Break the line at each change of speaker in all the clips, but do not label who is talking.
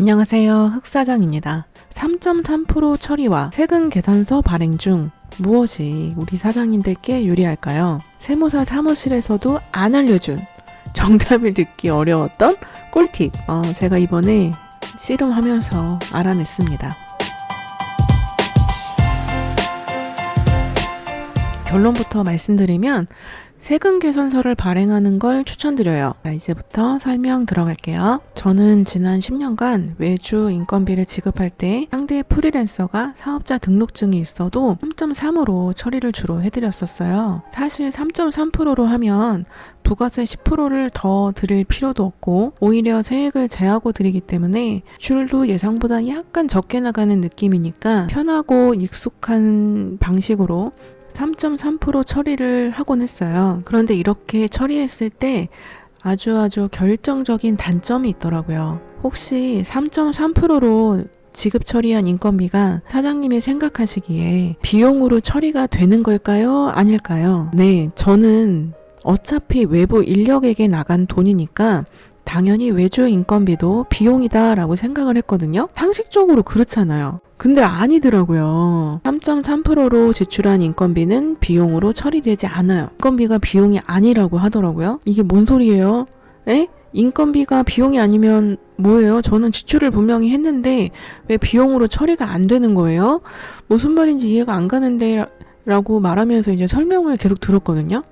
안녕하세요. 흑사장입니다. 3.3% 처리와 세금 계산서 발행 중 무엇이 우리 사장님들께 유리할까요? 세무사 사무실에서도 안 알려준 정답을 듣기 어려웠던 꿀팁 제가 이번에 씨름하면서 알아냈습니다. 결론부터 말씀드리면 세금 계산서를 발행하는 걸 추천드려요. 자, 이제부터 설명 들어갈게요. 저는 지난 10년간 외주 인건비를 지급할 때 상대 프리랜서가 사업자 등록증이 있어도 3.3으로 처리를 주로 해드렸었어요. 사실 3.3%로 하면 부가세 10%를 더 드릴 필요도 없고 오히려 세액을 제하고 드리기 때문에 줄도 예상보다 약간 적게 나가는 느낌이니까 편하고 익숙한 방식으로 3.3% 처리를 하곤 했어요. 그런데 이렇게 처리했을 때 아주 결정적인 단점이 있더라고요. 혹시 3.3%로 지급 처리한 인건비가 사장님이 생각하시기에 비용으로 처리가 되는 걸까요? 아닐까요? 네, 저는 어차피 외부 인력에게 나간 돈이니까 당연히 외주 인건비도 비용이다 라고 생각을 했거든요. 상식적으로 그렇잖아요. 근데 아니더라고요. 3.3%로 지출한 인건비는 비용으로 처리되지 않아요. 인건비가 비용이 아니라고 하더라고요. 이게 뭔 소리예요? 에? 인건비가 비용이 아니면 뭐예요? 저는 지출을 분명히 했는데 왜 비용으로 처리가 안 되는 거예요? 무슨 말인지 이해가 안 가는데 라고 말하면서 이제 설명을 계속 들었거든요.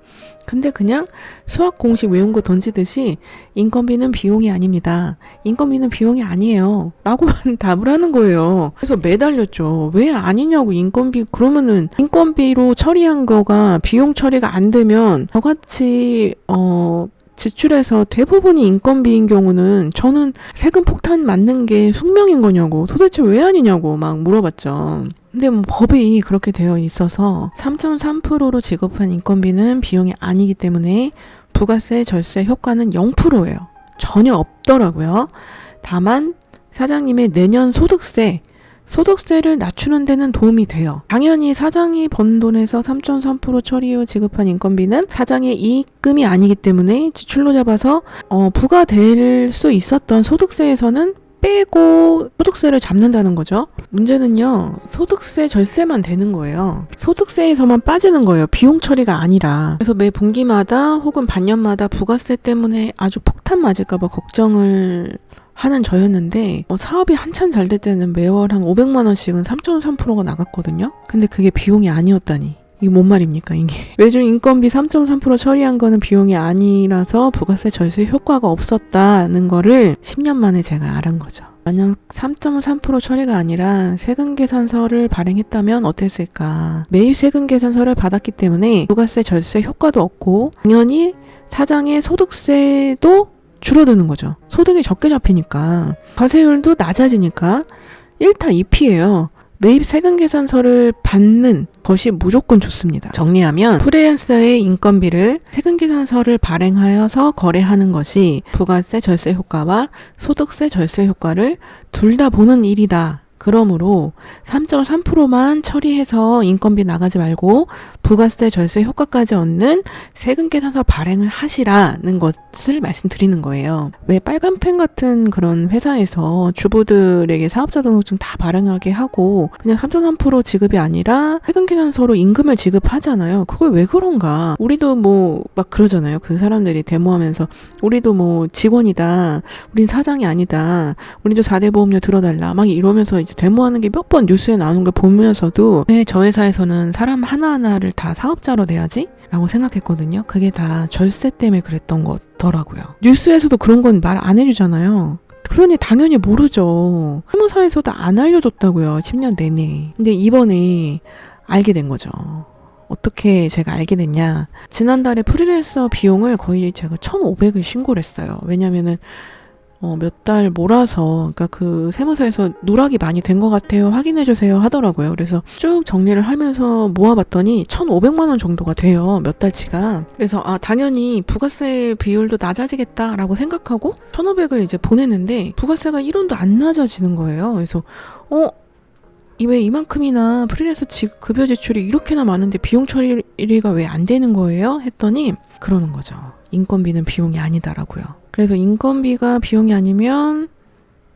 근데 그냥 수학 공식 외운 거 던지듯이 인건비는 비용이 아닙니다. 인건비는 비용이 아니에요. 라고만 답을 하는 거예요. 그래서 매달렸죠. 왜 아니냐고 인건비, 그러면은 인건비로 처리한 거가 비용 처리가 안 되면 저같이, 지출에서 대부분이 인건비인 경우는 저는 세금 폭탄 맞는 게 숙명인 거냐고 도대체 왜 아니냐고 막 물어봤죠. 근데 뭐 법이 그렇게 되어 있어서 3.3%로 지급한 인건비는 비용이 아니기 때문에 부가세 절세 효과는 0%예요. 전혀 없더라고요. 다만 사장님의 내년 소득세를 낮추는 데는 도움이 돼요. 당연히 사장이 번 돈에서 3.3% 처리 후 지급한 인건비는 사장의 이익금이 아니기 때문에 지출로 잡아서 부과될 수 있었던 소득세에서는 빼고 소득세를 잡는다는 거죠. 문제는요, 소득세 절세만 되는 거예요. 소득세에서만 빠지는 거예요. 비용 처리가 아니라. 그래서 매 분기마다 혹은 반년마다 부가세 때문에 아주 폭탄 맞을까봐 걱정을 하는 저였는데 사업이 한참 잘 될 때는 매월 한 500만 원씩은 3.3%가 나갔거든요. 근데 그게 비용이 아니었다니. 이게 뭔 말입니까 이게. 외주 인건비 3.3% 처리한 거는 비용이 아니라서 부가세 절세 효과가 없었다는 거를 10년 만에 제가 알은 거죠. 만약 3.3% 처리가 아니라 세금 계산서를 발행했다면 어땠을까. 매일 세금 계산서를 받았기 때문에 부가세 절세 효과도 없고 당연히 사장의 소득세도 줄어드는 거죠. 소득이 적게 잡히니까 과세율도 낮아지니까 1타 2피예요. 매입 세금 계산서를 받는 것이 무조건 좋습니다. 정리하면 프리랜서의 인건비를 세금 계산서를 발행하여서 거래하는 것이 부가세 절세 효과와 소득세 절세 효과를 둘 다 보는 일이다. 그러므로 3.3%만 처리해서 인건비 나가지 말고 부가세 절세 효과까지 얻는 세금 계산서 발행을 하시라는 것을 말씀드리는 거예요. 왜 빨간펜 같은 그런 회사에서 주부들에게 사업자 등록증 다 발행하게 하고 그냥 3.3% 지급이 아니라 세금 계산서로 임금을 지급하잖아요. 그걸 왜 그런가? 우리도 뭐 막 그러잖아요. 그 사람들이 데모하면서 우리도 뭐 직원이다. 우린 사장이 아니다. 우리도 4대 보험료 들어달라. 막 이러면서 이제 데모하는 게 몇 번 뉴스에 나오는 걸 보면서도 왜 저 회사에서는 사람 하나하나를 다 사업자로 내야지? 라고 생각했거든요. 그게 다 절세 때문에 그랬던 거더라고요. 뉴스에서도 그런 건 말 안 해주잖아요. 그러니 당연히 모르죠. 세무사에서도 안 알려줬다고요. 10년 내내. 근데 이번에 알게 된 거죠. 어떻게 제가 알게 됐냐. 지난달에 프리랜서 비용을 거의 제가 1,500을 신고를 했어요. 왜냐면은 몇 달 몰아서, 그러니까 그 세무사에서 누락이 많이 된 것 같아요. 확인해주세요 하더라고요. 그래서 쭉 정리를 하면서 모아봤더니 1,500만 원 정도가 돼요. 몇 달치가. 그래서 당연히 부가세 비율도 낮아지겠다라고 생각하고 1,500을 이제 보냈는데 부가세가 1원도 안 낮아지는 거예요. 그래서 왜 이만큼이나 프리랜서 급여 지출이 이렇게나 많은데 비용 처리가 왜 안 되는 거예요? 했더니 그러는 거죠. 인건비는 비용이 아니다라고요. 그래서 인건비가 비용이 아니면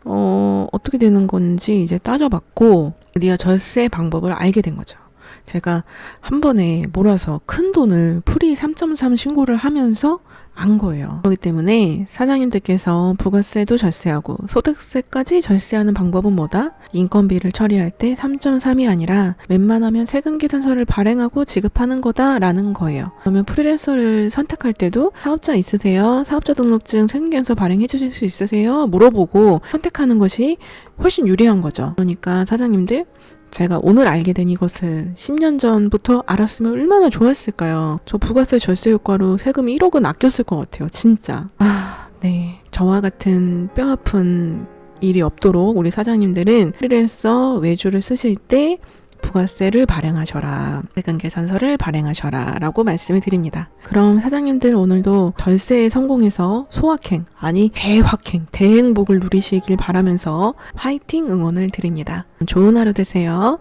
어떻게 되는 건지 이제 따져봤고 드디어 절세 방법을 알게 된 거죠. 제가 한 번에 몰아서 큰 돈을 프리 3.3 신고를 하면서 안 거예요. 그렇기 때문에 사장님들께서 부가세도 절세하고 소득세까지 절세하는 방법은 뭐다? 인건비를 처리할 때 3.3이 아니라 웬만하면 세금 계산서를 발행하고 지급하는 거다라는 거예요. 그러면 프리랜서를 선택할 때도 사업자 있으세요? 사업자 등록증 세금 계산서 발행해 주실 수 있으세요? 물어보고 선택하는 것이 훨씬 유리한 거죠. 그러니까 사장님들, 제가 오늘 알게 된 이것을 10년 전부터 알았으면 얼마나 좋았을까요? 저 부가세 절세 효과로 세금 1억은 아꼈을 것 같아요. 진짜. 네. 저와 같은 뼈아픈 일이 없도록 우리 사장님들은 프리랜서 외주를 쓰실 때 부가세를 발행하셔라. 세금 계산서를 발행하셔라. 라고 말씀을 드립니다. 그럼 사장님들 오늘도 절세에 성공해서 소확행, 아니 대확행, 대행복을 누리시길 바라면서 파이팅 응원을 드립니다. 좋은 하루 되세요.